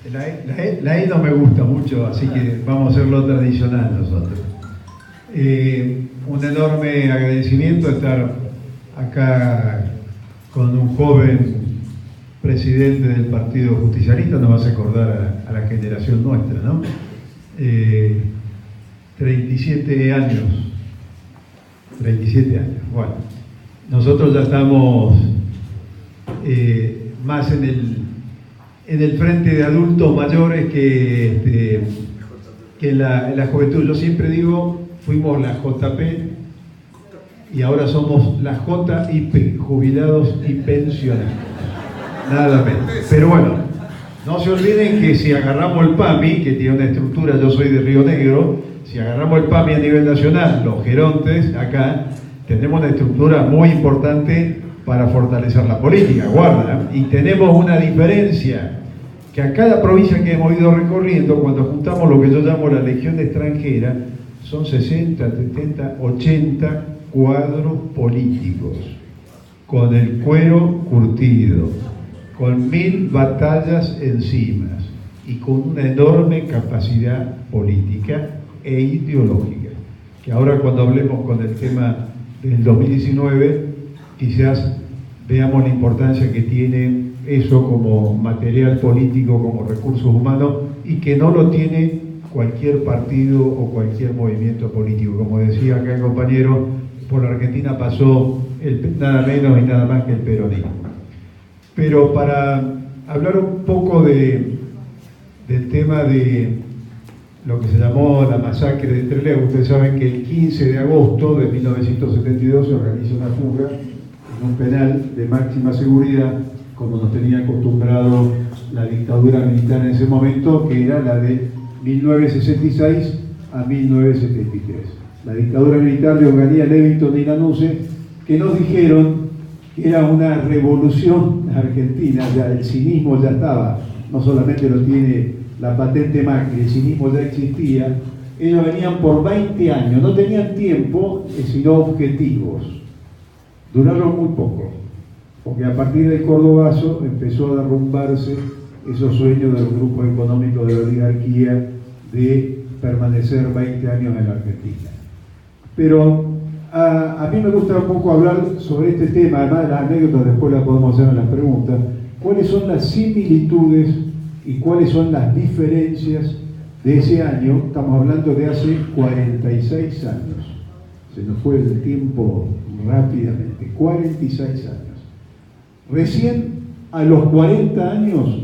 La E no me gusta mucho, así que vamos a hacerlo tradicional nosotros. Un enorme agradecimiento estar acá con un joven presidente del Partido Justicialista, nos vas a acordar a la generación nuestra, ¿no? 37 años. 37 años. Bueno, nosotros ya estamos más en el frente de adultos mayores que en la juventud. Yo siempre digo, fuimos la JP y ahora somos la JIP, jubilados y pensionados. Nada menos. Pero bueno, no se olviden que si agarramos el PAMI, que tiene una estructura, yo soy de Río Negro, si agarramos el PAMI a nivel nacional, los gerontes, acá, tenemos una estructura muy importante para fortalecer la política, guarda, y tenemos una diferencia, que a cada provincia que hemos ido recorriendo, cuando juntamos lo que yo llamo la legión extranjera, son 60, 70, 80 cuadros políticos, con el cuero curtido, con 1000 batallas encima y con una enorme capacidad política e ideológica, que ahora cuando hablemos con el tema del 2019, quizás veamos la importancia que tiene eso como material político, como recursos humanos, y que no lo tiene cualquier partido o cualquier movimiento político. Como decía acá el compañero, por la Argentina pasó nada menos y nada más que el peronismo. Pero para hablar un poco del tema de lo que se llamó la masacre de Trelew, ustedes saben que el 15 de agosto de 1972 se organiza una fuga en un penal de máxima seguridad, como nos tenía acostumbrado la dictadura militar en ese momento, que era la de 1966 a 1973. La dictadura militar de Onganía, Levington y Lanuse, que nos dijeron que era una revolución argentina, ya el cinismo ya estaba, no solamente lo tiene la patente Macri, el cinismo ya existía. Ellos venían por 20 años, no tenían tiempo, sino objetivos. Duraron muy poco, porque a partir del Cordobazo empezó a derrumbarse esos sueños del grupo económico de la oligarquía de permanecer 20 años en la Argentina. Pero a mí me gusta un poco hablar sobre este tema, además de las anécdotas, después las podemos hacer en las preguntas. ¿Cuáles son las similitudes y cuáles son las diferencias de ese año? Estamos hablando de hace 46 años. Se nos fue el tiempo rápidamente, 46 años. Recién a los 40 años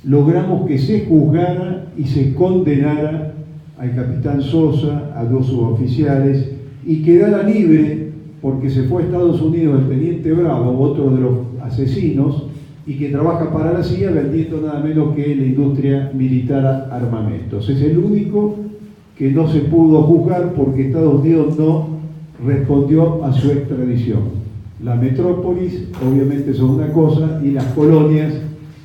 logramos que se juzgara y se condenara al capitán Sosa, a 2 suboficiales, y quedara libre porque se fue a Estados Unidos el teniente Bravo, otro de los asesinos, y que trabaja para la CIA vendiendo nada menos que la industria militar armamentos. Es el único que no se pudo juzgar porque Estados Unidos no respondió a su extradición. La metrópolis obviamente son una cosa y las colonias,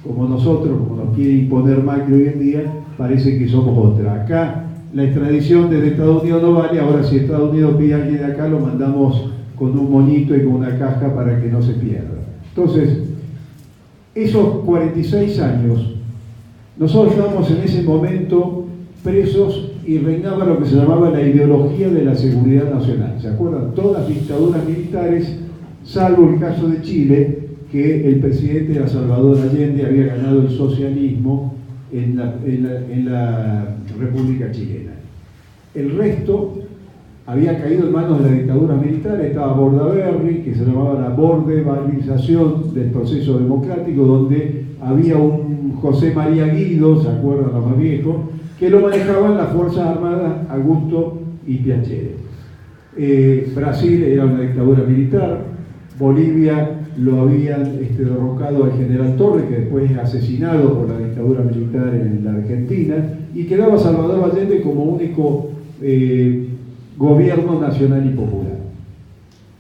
como nosotros, como nos quiere imponer Macri hoy en día, parece que somos otra. Acá la extradición desde Estados Unidos no vale, ahora si Estados Unidos pide a alguien de acá lo mandamos con un moñito y con una caja para que no se pierda. Entonces, esos 46 años, nosotros estábamos en ese momento presos y reinaba lo que se llamaba la ideología de la seguridad nacional. ¿Se acuerdan? Todas las dictaduras militares, salvo el caso de Chile, que el presidente era Salvador Allende, había ganado el socialismo en la República Chilena. El resto había caído en manos de la dictadura militar. Estaba Bordaberry, que se llamaba la bordevarización del proceso democrático, donde había un José María Guido, ¿se acuerdan los más viejos?, que lo manejaban las Fuerzas Armadas Augusto y Piacere. Brasil era una dictadura militar, Bolivia lo habían derrocado al general Torres, que después es asesinado por la dictadura militar en la Argentina, y quedaba Salvador Allende como único gobierno nacional y popular.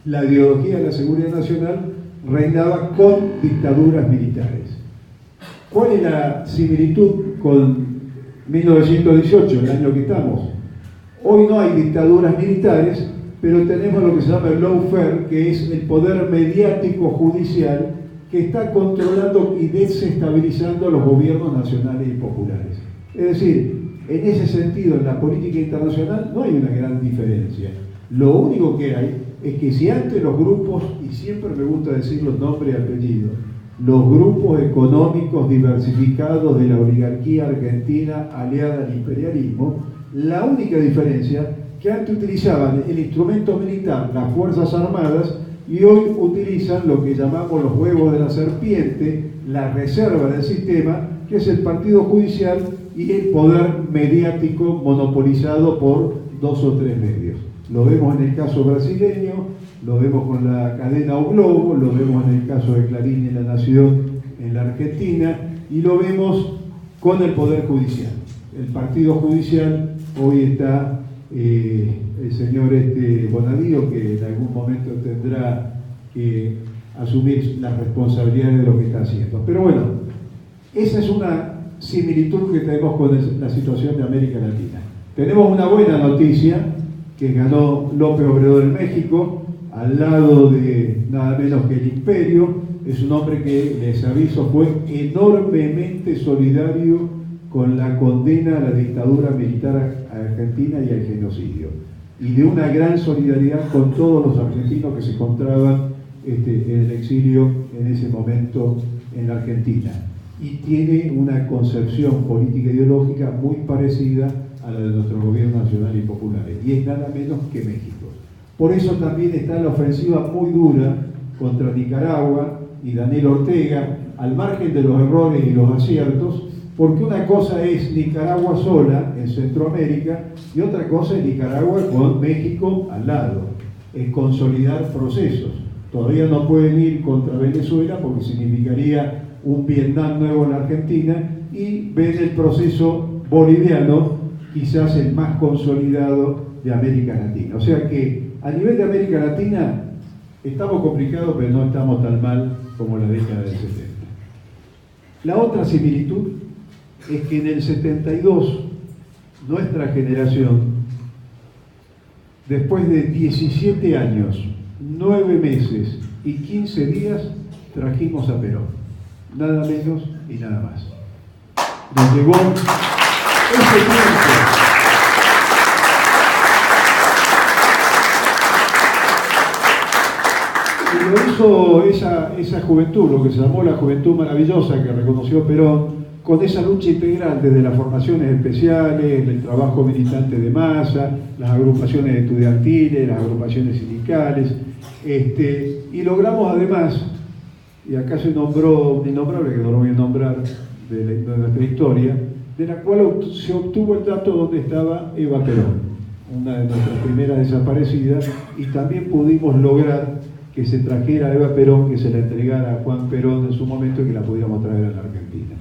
La ideología de la seguridad nacional reinaba con dictaduras militares. ¿Cuál es la similitud con 1918, el año que estamos? Hoy no hay dictaduras militares, pero tenemos lo que se llama el lawfare, que es el poder mediático judicial que está controlando y desestabilizando los gobiernos nacionales y populares. Es decir, en ese sentido, en la política internacional no hay una gran diferencia. Lo único que hay es que si antes los grupos, y siempre me gusta decir los nombres y apellidos, los grupos económicos diversificados de la oligarquía argentina aliada al imperialismo, la única diferencia que antes utilizaban el instrumento militar, las Fuerzas Armadas, y hoy utilizan lo que llamamos los huevos de la serpiente, la reserva del sistema, que es el partido judicial y el poder mediático monopolizado por 2 o 3 medios. Lo vemos en el caso brasileño, lo vemos con la cadena O Globo, lo vemos en el caso de Clarín y La Nación en la Argentina, y lo vemos con el Poder Judicial. El Partido Judicial hoy está el señor Bonadío, que en algún momento tendrá que asumir las responsabilidades de lo que está haciendo. Pero bueno, esa es una similitud que tenemos con la situación de América Latina. Tenemos una buena noticia, que ganó López Obrador en México, al lado de nada menos que el Imperio. Es un hombre que, les aviso, fue enormemente solidario con la condena a la dictadura militar argentina y al genocidio, y de una gran solidaridad con todos los argentinos que se encontraban en el exilio en ese momento en la Argentina, y tiene una concepción política e ideológica muy parecida a la de nuestro gobierno nacional y populares, y es nada menos que México. Por eso también está la ofensiva muy dura contra Nicaragua y Daniel Ortega, al margen de los errores y los aciertos, porque una cosa es Nicaragua sola en Centroamérica y otra cosa es Nicaragua con México al lado, es consolidar procesos. Todavía no pueden ir contra Venezuela porque significaría un Vietnam nuevo en la Argentina, y ven el proceso boliviano quizás el más consolidado de América Latina. O sea que a nivel de América Latina estamos complicados, pero no estamos tan mal como la década del 70. La otra similitud es que en el 72, nuestra generación, después de 17 años, 9 meses y 15 días, trajimos a Perón. Nada menos y nada más. Nos llevó ese tiempo. Y lo hizo esa juventud, lo que se llamó la juventud maravillosa que reconoció Perón, con esa lucha integral desde las formaciones especiales, el trabajo militante de masa, las agrupaciones estudiantiles, las agrupaciones sindicales, y logramos además, y acá se nombró un innombrable que no lo voy a nombrar de nuestra historia, de la cual se obtuvo el dato donde estaba Eva Perón, una de nuestras primeras desaparecidas, y también pudimos lograr que se trajera a Eva Perón, que se la entregara a Juan Perón en su momento y que la pudiéramos traer a la Argentina.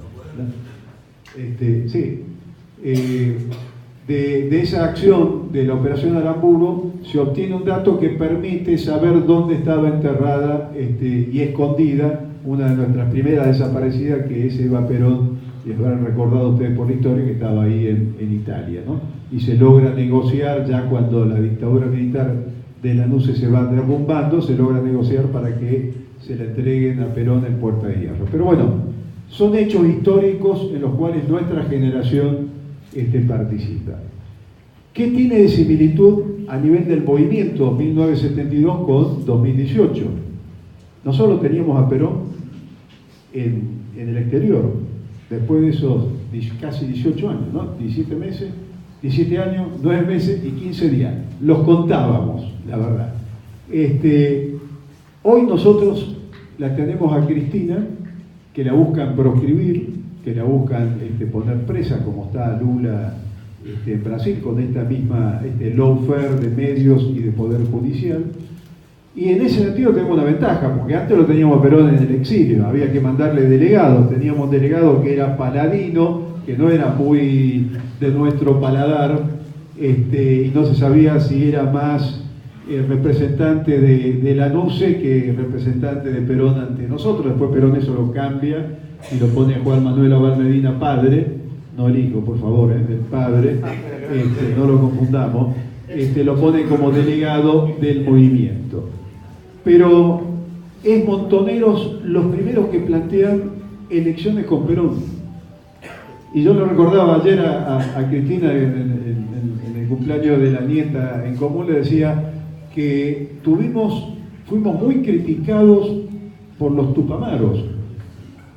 De esa acción de la Operación Aramburu se obtiene un dato que permite saber dónde estaba enterrada y escondida una de nuestras primeras desaparecidas, que es Eva Perón, y habrán recordado ustedes por la historia que estaba ahí en Italia, ¿no? Y se logra negociar, ya cuando la dictadura militar de Lanús se va derrumbando, se logra negociar para que se le entreguen a Perón en Puerta de Hierro. Pero bueno, son hechos históricos en los cuales nuestra generación participa. ¿Qué tiene de similitud a nivel del movimiento 1972 con 2018? No solo teníamos a Perón en el exterior, después de esos casi 18 años, ¿no? 17 meses, 17 años, 9 meses y 15 días. Los contábamos, la verdad. Hoy nosotros la tenemos a Cristina, que la buscan proscribir, que la buscan poner presa, como está Lula en Brasil, con esta misma lawfare de medios y de poder judicial. Y en ese sentido tenemos una ventaja, porque antes lo teníamos a Perón en el exilio, había que mandarle delegados, teníamos un delegado que era paladino, que no era muy de nuestro paladar, y no se sabía si era más representante de Lanuse que representante de Perón ante nosotros. Después Perón eso lo cambia y lo pone Juan Manuel Abal Medina padre, no el hijo, por favor, el padre, no lo confundamos, lo pone como delegado del movimiento. Pero es Montoneros los primeros que plantean elecciones con Perón. Y yo lo recordaba ayer a Cristina en el cumpleaños de la nieta en común, le decía que fuimos muy criticados por los tupamaros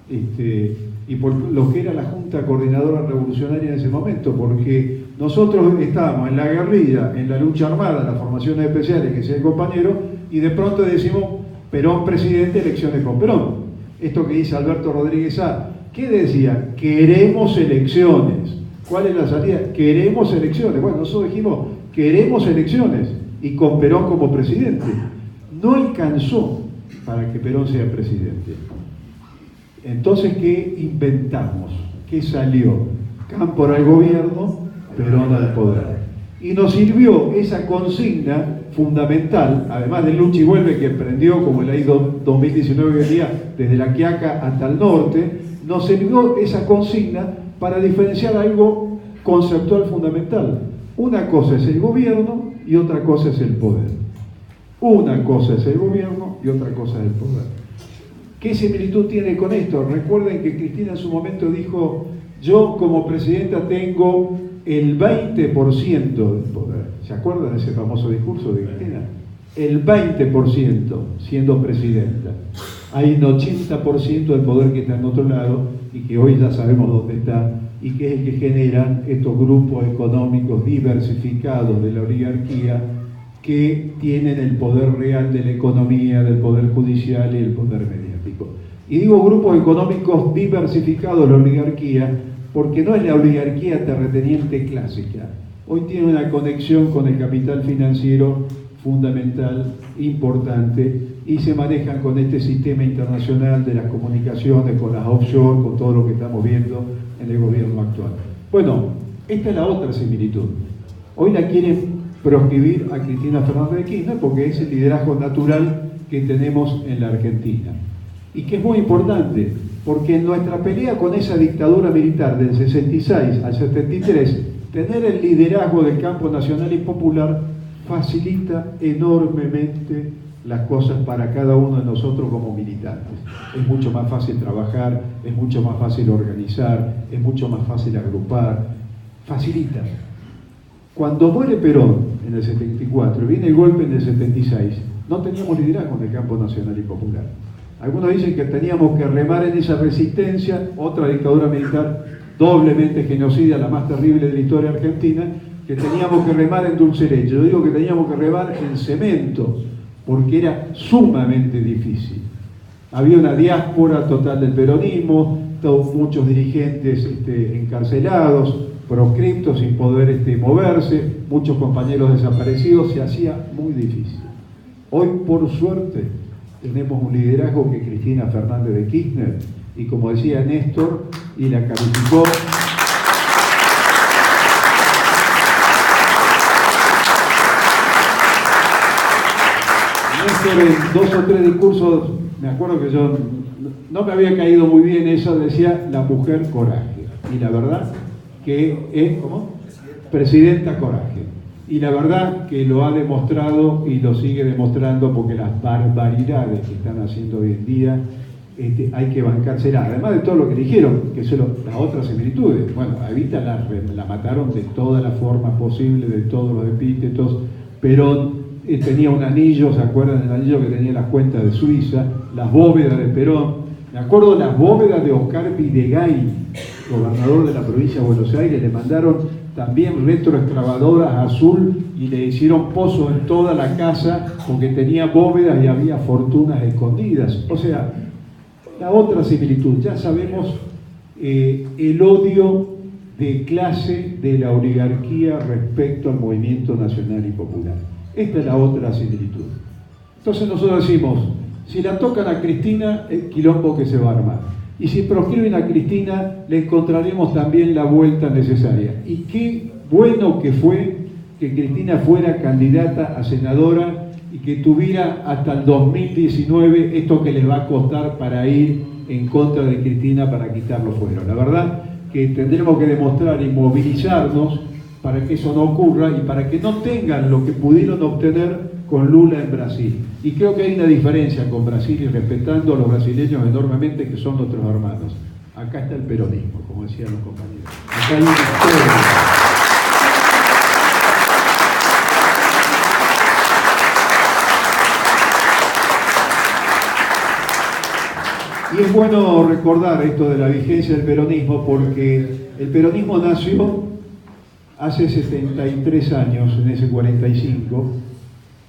y por lo que era la Junta Coordinadora Revolucionaria en ese momento, porque nosotros estábamos en la guerrilla, en la lucha armada, en las formaciones especiales, que sea el compañero, y de pronto decimos Perón presidente, elecciones con Perón. Esto que dice Alberto Rodríguez Sá, ¿qué decía? Queremos elecciones. ¿Cuál es la salida? Queremos elecciones. Bueno, nosotros dijimos, queremos elecciones, y con Perón como presidente. No alcanzó para que Perón sea presidente. Entonces, ¿qué inventamos? ¿Qué salió? Cámpora al gobierno, Perón al poder. Y nos sirvió esa consigna fundamental, además del lucha y vuelve que prendió como el AIDO 2019 hoy en día, desde la Quiaca hasta el norte, nos sirvió esa consigna para diferenciar algo conceptual fundamental. Una cosa es el gobierno y otra cosa es el poder. Una cosa es el gobierno y otra cosa es el poder. ¿Qué similitud tiene con esto? Recuerden que Cristina en su momento dijo, yo como presidenta tengo el 20% del poder. ¿Se acuerdan de ese famoso discurso de Cristina? El 20% siendo presidenta. Hay un 80% del poder que está en otro lado y que hoy ya sabemos dónde está y que es el que generan estos grupos económicos diversificados de la oligarquía que tienen el poder real de la economía, del poder judicial y el poder mediático. Y digo grupos económicos diversificados de la oligarquía porque no es la oligarquía terrateniente clásica. Hoy tiene una conexión con el capital financiero fundamental, importante, y se manejan con este sistema internacional de las comunicaciones, con las offshore, con todo lo que estamos viendo en el gobierno actual. Bueno, esta es la otra similitud. Hoy la quieren proscribir a Cristina Fernández de Kirchner porque es el liderazgo natural que tenemos en la Argentina. Y que es muy importante, porque en nuestra pelea con esa dictadura militar del 66 al 73, tener el liderazgo del campo nacional y popular facilita enormemente las cosas para cada uno de nosotros como militantes. Es mucho más fácil trabajar, es mucho más fácil organizar, es mucho más fácil agrupar, facilita. Cuando muere Perón en el 74 y viene el golpe en el 76, no teníamos liderazgo en el campo nacional y popular. Algunos dicen que teníamos que remar en esa resistencia, otra dictadura militar doblemente genocida, la más terrible de la historia argentina, que teníamos que remar en dulce leche. Yo digo que teníamos que remar en cemento, porque era sumamente difícil. Había una diáspora total del peronismo, muchos dirigentes encarcelados, proscriptos sin poder moverse, muchos compañeros desaparecidos, se hacía muy difícil. Hoy, por suerte, tenemos un liderazgo que Cristina Fernández de Kirchner, y como decía Néstor, y la calificó. Néstor en 2 o 3 discursos, me acuerdo que yo no me había caído muy bien eso, decía la mujer coraje. Y la verdad que es, ¿cómo? Presidenta coraje. Y la verdad que lo ha demostrado y lo sigue demostrando porque las barbaridades que están haciendo hoy en día hay que bancársela. Además de todo lo que dijeron, que son las otras similitudes. Bueno, a Evita la mataron de todas las formas posibles, de todos los epítetos. Perón tenía un anillo, ¿se acuerdan del anillo que tenía las cuentas de Suiza? Las bóvedas de Perón. Me acuerdo las bóvedas de Oscar Videgain, gobernador de la provincia de Buenos Aires, le mandaron también retroexcavadoras azul y le hicieron pozos en toda la casa porque tenía bóvedas y había fortunas escondidas. O sea, la otra similitud, ya sabemos el odio de clase de la oligarquía respecto al movimiento nacional y popular. Esta es la otra similitud. Entonces nosotros decimos, si la tocan a Cristina, el quilombo que se va a armar. Y si proscriben a Cristina, le encontraremos también la vuelta necesaria. Y qué bueno que fue que Cristina fuera candidata a senadora y que tuviera hasta el 2019 esto que les va a costar para ir en contra de Cristina para quitarlo fuera. La verdad que tendremos que demostrar y movilizarnos para que eso no ocurra y para que no tengan lo que pudieron obtener con Lula en Brasil. Y creo que hay una diferencia con Brasil y respetando a los brasileños enormemente, que son nuestros hermanos. Acá está el peronismo, como decían los compañeros. Acá hay una historia. Y es bueno recordar esto de la vigencia del peronismo, porque el peronismo nació hace 73 años, en ese 45.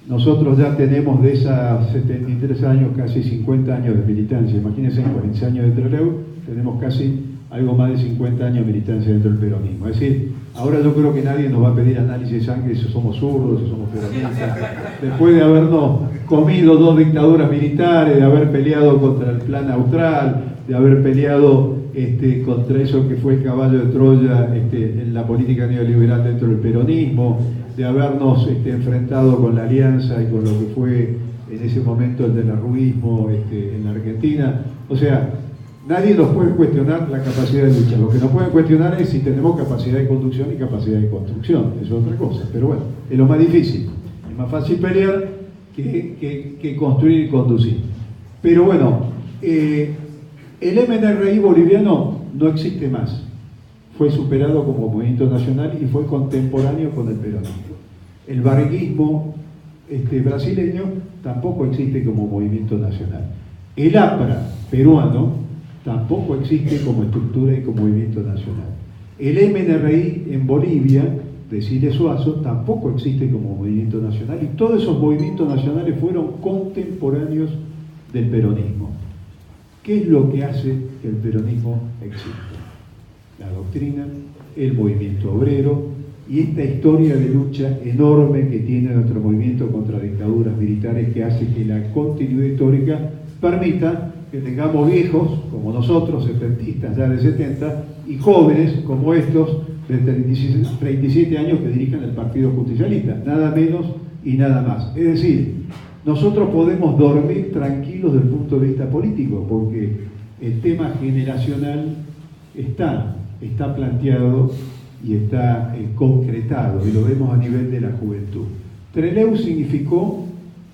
Nosotros ya tenemos de esos 73 años casi 50 años de militancia. Imagínense, en 40 años de Trelew tenemos casi algo más de 50 años de militancia dentro del peronismo. Es decir, ahora yo creo que nadie nos va a pedir análisis de sangre si somos zurdos, si somos peronistas. Después de habernos comido 2 dictaduras militares, de haber peleado contra el Plan Austral, de haber peleado contra eso que fue el caballo de Troya en la política neoliberal dentro del peronismo, de habernos enfrentado con la Alianza y con lo que fue en ese momento el del arruismo en la Argentina. O sea, nadie nos puede cuestionar la capacidad de lucha. Lo que nos pueden cuestionar es si tenemos capacidad de conducción y capacidad de construcción. Eso es otra cosa. Pero bueno, es lo más difícil. Es más fácil pelear que construir y conducir. Pero bueno, el MNRI boliviano no existe más. Fue superado como movimiento nacional y fue contemporáneo con el peronismo. El varguismo brasileño tampoco existe como movimiento nacional. El APRA peruano tampoco existe como estructura y como movimiento nacional. El MNRI en Bolivia, de Siles Suazo, tampoco existe como movimiento nacional, y todos esos movimientos nacionales fueron contemporáneos del peronismo. ¿Qué es lo que hace que el peronismo exista? La doctrina, el movimiento obrero y esta historia de lucha enorme que tiene nuestro movimiento contra dictaduras militares, que hace que la continuidad histórica permita que tengamos viejos como nosotros, setentistas ya de 70, y jóvenes como estos de 37 años que dirigen el Partido Justicialista, nada menos y nada más. Es decir, nosotros podemos dormir tranquilos desde el punto de vista político, porque el tema generacional está planteado y está concretado, y lo vemos a nivel de la juventud. Trelew significó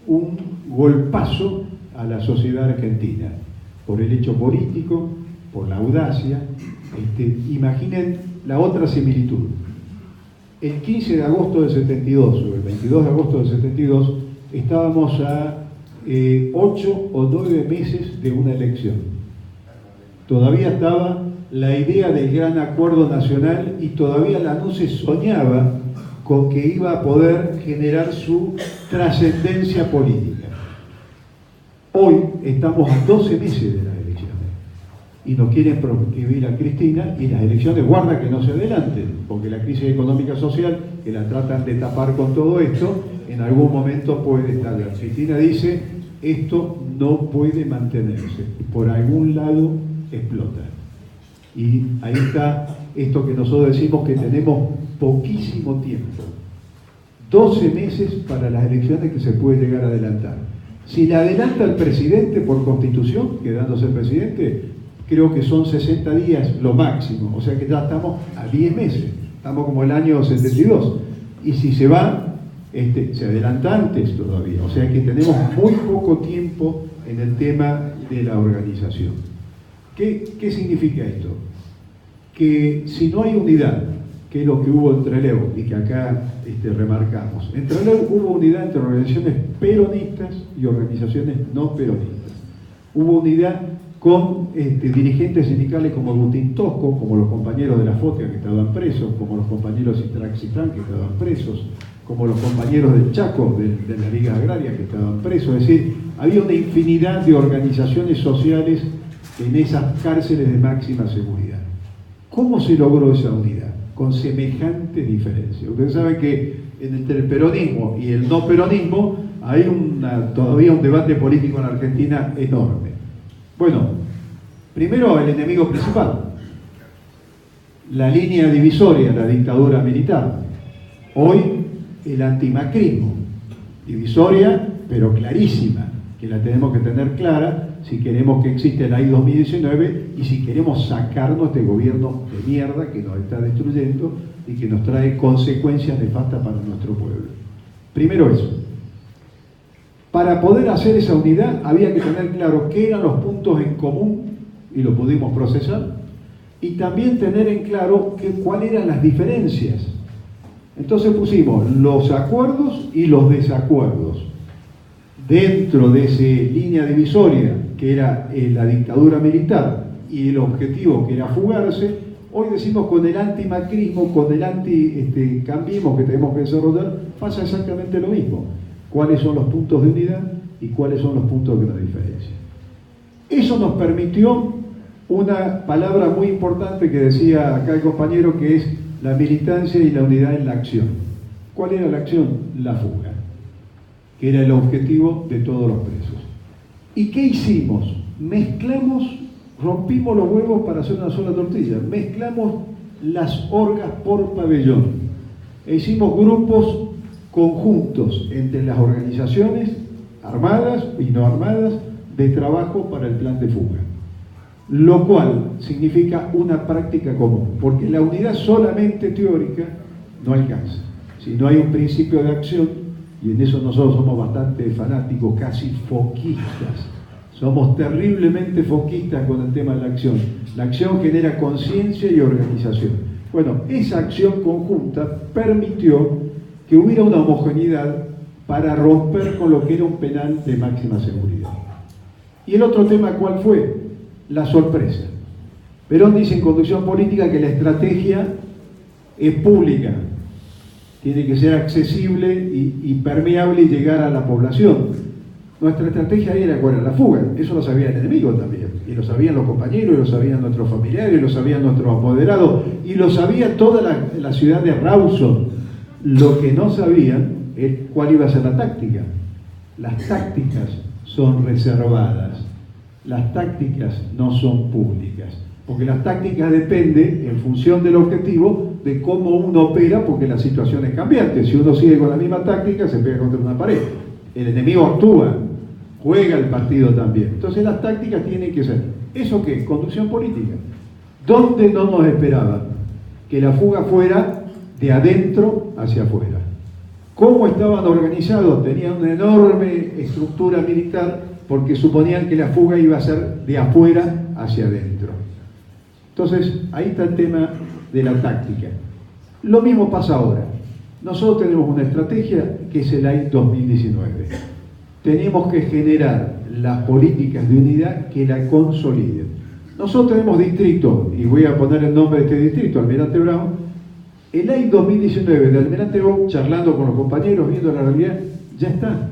un golpazo a la sociedad argentina, por el hecho político, por la audacia. Imaginen la otra similitud. El 15 de agosto del 72, o el 22 de agosto del 72, estábamos a 8 o 9 meses de una elección. Todavía estaba la idea del gran acuerdo nacional y todavía Lanús se soñaba con que iba a poder generar su trascendencia política. Hoy estamos a 12 meses de las elecciones y nos quieren prohibir a Cristina, y las elecciones guarda que no se adelanten, porque la crisis económica social, que la tratan de tapar con todo esto, en algún momento puede estallar. Cristina dice, esto no puede mantenerse, por algún lado explota. Y ahí está esto que nosotros decimos que tenemos poquísimo tiempo. 12 meses para las elecciones que se puede llegar a adelantar. Si la adelanta el presidente por constitución, quedándose el presidente, creo que son 60 días lo máximo. O sea que ya estamos a 10 meses. Estamos como el año 72. Y si se va, se adelanta antes todavía. O sea que tenemos muy poco tiempo en el tema de la organización. ¿Qué significa esto? Que si no hay unidad, que es lo que hubo en Trelew y que acá remarcamos, en Trelew hubo unidad entre organizaciones peronistas y organizaciones no peronistas. Hubo unidad con dirigentes sindicales como Agustín Tosco, como los compañeros de la FOTIA que estaban presos, como los compañeros de Traxitán que estaban presos, como los compañeros del Chaco, de la Liga Agraria que estaban presos. Es decir, había una infinidad de organizaciones sociales en esas cárceles de máxima seguridad. ¿Cómo se logró esa unidad? Con semejantes diferencias. Ustedes saben que entre el peronismo y el no peronismo hay todavía un debate político en la Argentina enorme. Bueno, primero el enemigo principal, la línea divisoria, la dictadura militar. Hoy el antimacrismo, divisoria pero clarísima, que la tenemos que tener clara si queremos que exista la I 2019 y si queremos sacarnos de gobierno de mierda que nos está destruyendo y que nos trae consecuencias nefastas para nuestro pueblo. Primero eso. Para poder hacer esa unidad había que tener claro qué eran los puntos en común, y lo pudimos procesar, y también tener en claro cuáles eran las diferencias. Entonces pusimos los acuerdos y los desacuerdos. Dentro de esa línea divisoria, que era la dictadura militar, y el objetivo, que era fugarse, hoy decimos con el antimacrismo, con el anticambismo que tenemos que desarrollar, pasa exactamente lo mismo. ¿Cuáles son los puntos de unidad y cuáles son los puntos que nos diferencian? Eso nos permitió una palabra muy importante que decía acá el compañero, que es la militancia y la unidad en la acción. ¿Cuál era la acción? La fuga, que era el objetivo de todos los presos. ¿Y qué hicimos? Rompimos los huevos para hacer una sola tortilla, mezclamos las orgas por pabellón e hicimos grupos conjuntos entre las organizaciones armadas y no armadas de trabajo para el plan de fuga, lo cual significa una práctica común, porque la unidad solamente teórica no alcanza. Si no hay un principio de acción, y en eso nosotros somos bastante fanáticos, casi foquistas, somos terriblemente foquistas con el tema de la acción. La acción genera conciencia y organización. Bueno, esa acción conjunta permitió que hubiera una homogeneidad para romper con lo que era un penal de máxima seguridad. Y el otro tema, ¿cuál fue? La sorpresa. Perón dice en Conducción Política que la estrategia es pública, tiene que ser accesible y permeable y llegar a la población. Nuestra estrategia era cuál era la fuga. Eso lo sabía el enemigo también, y lo sabían los compañeros, y lo sabían nuestros familiares, y lo sabían nuestros apoderados, y lo sabía toda la ciudad de Rawson. Lo que no sabían es cuál iba a ser la táctica. Las tácticas son reservadas, las tácticas no son públicas, porque las tácticas dependen, en función del objetivo, de cómo uno opera, porque la situación es cambiante. Si uno sigue con la misma táctica, se pega contra una pared. El enemigo actúa, juega el partido también. Entonces las tácticas tienen que ser, ¿eso qué? Conducción política. ¿Dónde no nos esperaban? Que la fuga fuera de adentro hacia afuera. ¿Cómo estaban organizados? Tenían una enorme estructura militar, porque suponían que la fuga iba a ser de afuera hacia adentro. Entonces, ahí está el tema de la táctica. Lo mismo pasa ahora. Nosotros tenemos una estrategia que es el AI 2019. Tenemos que generar las políticas de unidad que la consoliden. Nosotros tenemos distrito, y voy a poner el nombre de este distrito, Almirante Brown. El AI 2019 de Almirante Brown, charlando con los compañeros, viendo la realidad, ya está.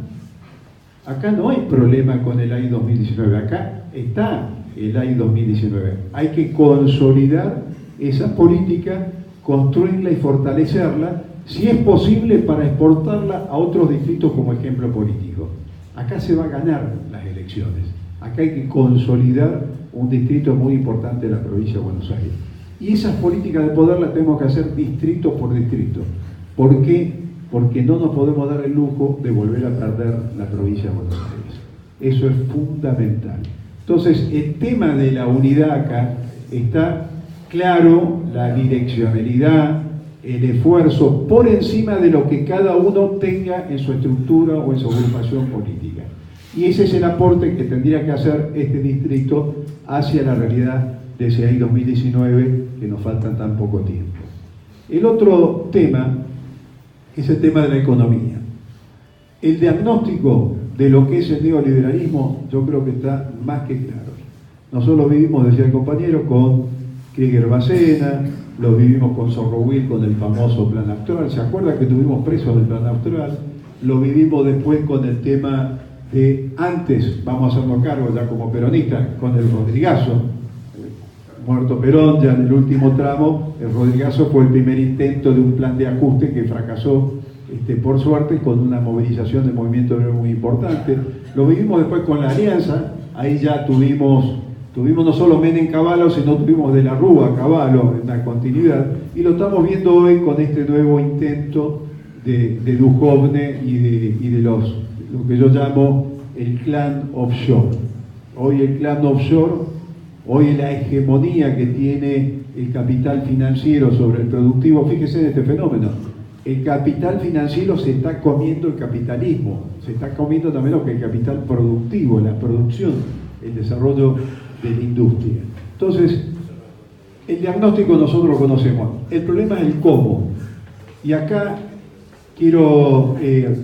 Acá no hay problema con el AI 2019, acá está el AI 2019. Hay que consolidar esa política, construirla y fortalecerla, si es posible, para exportarla a otros distritos como ejemplo político. Acá se va a ganar las elecciones. Acá hay que consolidar un distrito muy importante de la provincia de Buenos Aires. Y esas políticas de poder las tenemos que hacer distrito por distrito. ¿Por qué? Porque no nos podemos dar el lujo de volver a perder la provincia de Buenos Aires. Eso es fundamental. Entonces, el tema de la unidad acá está claro, la direccionalidad, el esfuerzo por encima de lo que cada uno tenga en su estructura o en su agrupación política. Y ese es el aporte que tendría que hacer este distrito hacia la realidad de ese AI 2019, que nos falta tan poco tiempo. El otro tema es el tema de la economía. El diagnóstico de lo que es el neoliberalismo yo creo que está más que claro. Nosotros lo vivimos, decía el compañero, con Krieger Bacena, lo vivimos con Zorrowil, con el famoso Plan Austral. ¿Se acuerda que tuvimos presos del Plan Austral? Lo vivimos después con el tema de, antes, vamos a hacernos cargo ya como peronistas, con el Rodrigazo. Muerto Perón, ya en el último tramo, el Rodrigazo fue el primer intento de un plan de ajuste que fracasó, por suerte, con una movilización de movimiento muy importante. Lo vivimos después con la Alianza, ahí ya tuvimos no solo Menem Cavallo, sino tuvimos de la Rúa Cavallo en la continuidad, y lo estamos viendo hoy con este nuevo intento de Duhovne y de lo que yo llamo el clan offshore. Hoy el clan offshore, hoy la hegemonía que tiene el capital financiero sobre el productivo. Fíjese en este fenómeno. el capital financiero se está comiendo el capitalismo, se está comiendo también lo que es el capital productivo, la producción, el desarrollo de la industria. Entonces, el diagnóstico nosotros lo conocemos, el problema es el cómo. Y acá quiero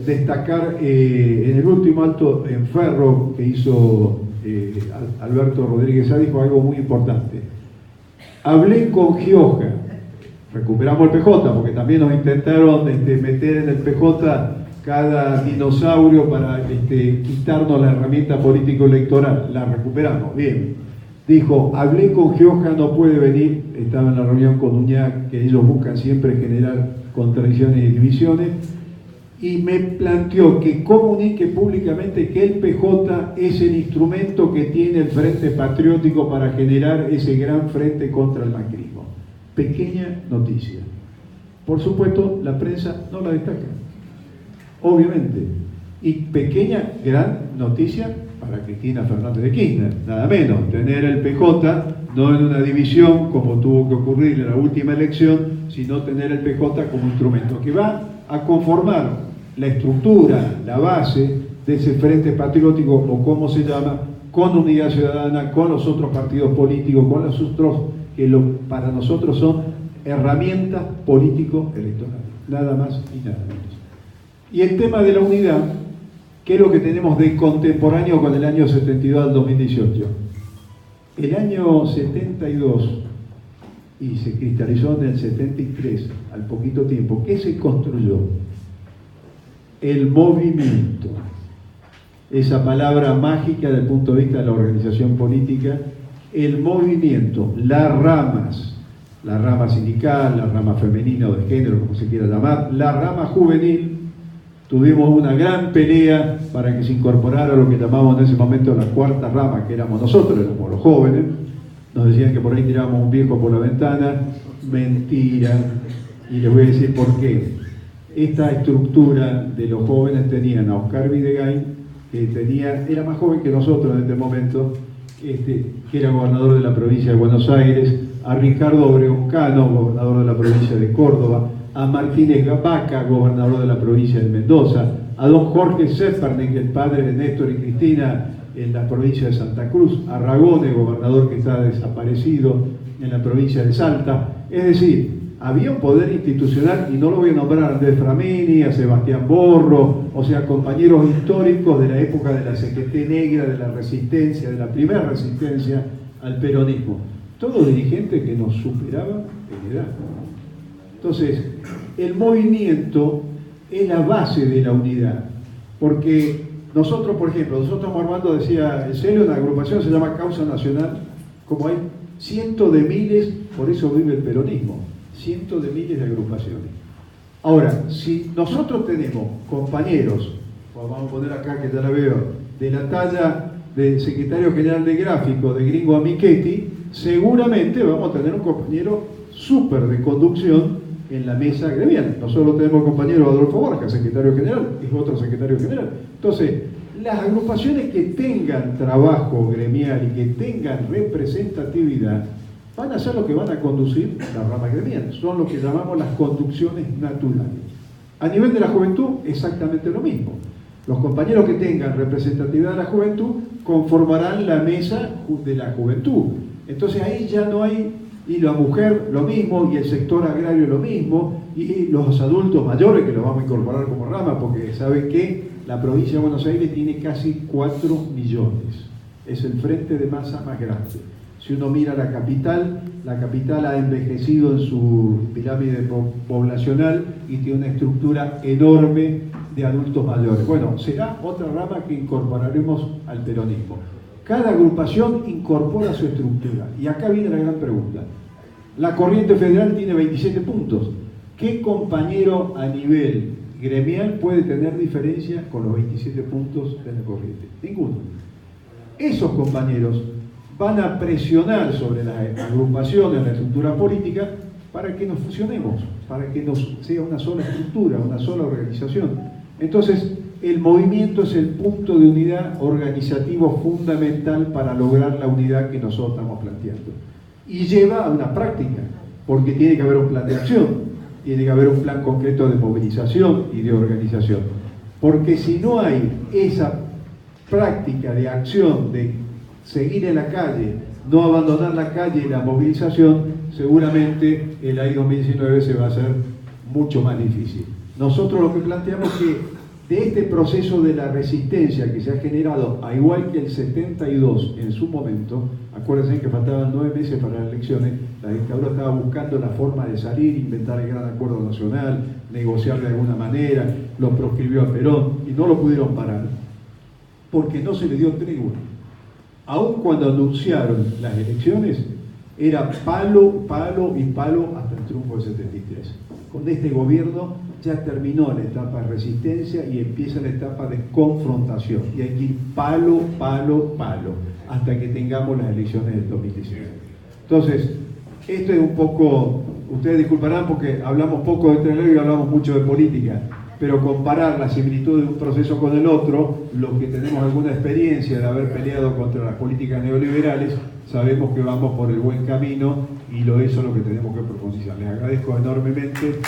destacar en el último alto en Ferro que hizo Alberto Rodríguez Sá, dijo algo muy importante. Hablé con Gioja, recuperamos el PJ, porque también nos intentaron meter en el PJ cada dinosaurio para quitarnos la herramienta político-electoral, la recuperamos, bien. Dijo, hablé con Gioja, no puede venir, estaba en la reunión con Uñac, que ellos buscan siempre generar contradicciones y divisiones, y me planteó que comunique públicamente que el PJ es el instrumento que tiene el Frente Patriótico para generar ese gran frente contra el macrismo. Pequeña noticia. Por supuesto, la prensa no la destaca, obviamente. Y pequeña, gran noticia para Cristina Fernández de Kirchner, nada menos, tener el PJ no en una división como tuvo que ocurrir en la última elección, sino tener el PJ como instrumento que va a conformar la estructura, la base de ese Frente Patriótico, o como se llama, con Unidad Ciudadana, con los otros partidos políticos, con los otros que para nosotros son herramientas político-electorales, nada más y nada menos. Y el tema de la unidad, ¿qué es lo que tenemos de contemporáneo con el año 72 al 2018? El año 72, y se cristalizó en el 73, al poquito tiempo, ¿qué se construyó? El movimiento. Esa palabra mágica desde el punto de vista de la organización política, el movimiento, las ramas, la rama sindical, la rama femenina o de género, como se quiera llamar, la rama juvenil. Tuvimos una gran pelea para que se incorporara lo que llamamos en ese momento la cuarta rama, que éramos nosotros, éramos los jóvenes. Nos decían que por ahí tirábamos un viejo por la ventana. Mentira. Y les voy a decir por qué. Esta estructura de los jóvenes tenían a Oscar Videgain, que era más joven que nosotros en este momento, que era gobernador de la provincia de Buenos Aires, a Ricardo Obregón Cano, gobernador de la provincia de Córdoba, a Martínez Vaca, gobernador de la provincia de Mendoza, a don Jorge Zepernik, el padre de Néstor y Cristina en la provincia de Santa Cruz, a Ragone, gobernador que está desaparecido en la provincia de Salta. Es decir, había un poder institucional, y no lo voy a nombrar a Andrés Framini, a Sebastián Borro, o sea, compañeros históricos de la época de la CGT negra, de la resistencia, de la primera resistencia al peronismo. Todos dirigentes que nos superaban en edad. Entonces, el movimiento es la base de la unidad, porque nosotros, por ejemplo, nosotros estamos armando, decía el Celio, una agrupación se llama Causa Nacional, como hay cientos de miles, por eso vive el peronismo, cientos de miles de agrupaciones. Ahora, si nosotros tenemos compañeros, vamos a poner acá que ya la veo, de la talla del secretario general de gráfico de Gringo Amichetti, seguramente vamos a tener un compañero súper de conducción en la mesa gremial. Nosotros tenemos compañero Adolfo Borja, secretario general, es otro secretario general. Entonces, las agrupaciones que tengan trabajo gremial y que tengan representatividad van a ser lo que van a conducir la rama gremial. Son lo que llamamos las conducciones naturales. A nivel de la juventud, exactamente lo mismo. Los compañeros que tengan representatividad de la juventud conformarán la mesa de la juventud. Entonces ahí ya no hay, y la mujer lo mismo, y el sector agrario lo mismo, y los adultos mayores, que los vamos a incorporar como rama, porque saben que la provincia de Buenos Aires tiene casi 4 millones. Es el frente de masa más grande. Si uno mira la capital ha envejecido en su pirámide poblacional y tiene una estructura enorme de adultos mayores. Bueno, será otra rama que incorporaremos al peronismo. Cada agrupación incorpora su estructura. Y acá viene la gran pregunta. La Corriente Federal tiene 27 puntos. ¿Qué compañero a nivel gremial puede tener diferencia con los 27 puntos de la Corriente? Ninguno. Esos compañeros van a presionar sobre las agrupaciones, la estructura política, para que nos fusionemos, para que nos sea una sola estructura, una sola organización. Entonces, el movimiento es el punto de unidad organizativo fundamental para lograr la unidad que nosotros estamos planteando. Y lleva a una práctica, porque tiene que haber un plan de acción. tiene que haber un plan concreto de movilización y de organización. Porque si no hay esa práctica de acción, de seguir en la calle, no abandonar la calle y la movilización, seguramente el año 2019 se va a hacer mucho más difícil. Nosotros lo que planteamos es que de este proceso de la resistencia que se ha generado, a igual que el 72 en su momento, acuérdense que faltaban 9 meses para las elecciones, la dictadura estaba buscando la forma de salir, inventar el gran acuerdo nacional, negociar de alguna manera, lo proscribió a Perón y no lo pudieron parar, porque no se le dio tregua. Aun cuando anunciaron las elecciones, era palo, palo y palo hasta el triunfo del 73. Con este gobierno ya terminó la etapa de resistencia y empieza la etapa de confrontación. Y hay que ir palo, palo, palo, hasta que tengamos las elecciones del 2019. Entonces, esto es un poco, ustedes disculparán porque hablamos poco de Trelew y hablamos mucho de política, pero comparar la similitud de un proceso con el otro, los que tenemos alguna experiencia de haber peleado contra las políticas neoliberales, sabemos que vamos por el buen camino y eso es lo que tenemos que profundizar. Les agradezco enormemente.